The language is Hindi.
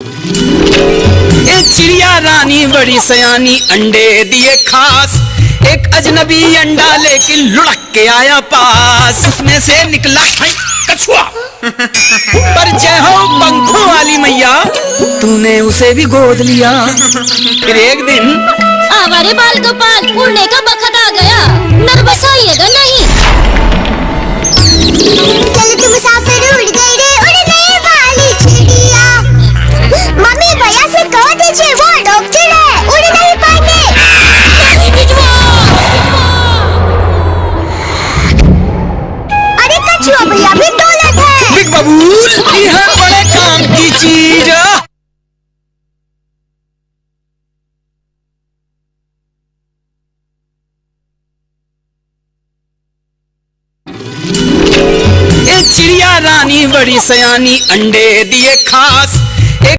एक चिड़िया रानी बड़ी सयानी अंडे दिए खास। एक अजनबी अंडा लेकिन लुढ़क के आया पास। उसमें से निकला कछुआ। पर जय हो पंखों वाली मैया, तूने उसे भी गोद लिया। फिर एक दिन आवारे बाल गोपाल, उड़ने का बखत आ गया, नर्वस होइएगा नहीं। चलो तुम मुसाफिर उड़ गई रे उड़ने वाली चिड़िया। मम्मी भैया से कह दीजिए वो डॉक्टर है, उड़ नहीं पाएंगे। अरे कछुआ भैया भी दौलत है। बिग बबूल, यह बड़े काम की चीज। एक चिड़िया रानी बड़ी सयानी अंडे दिए खास।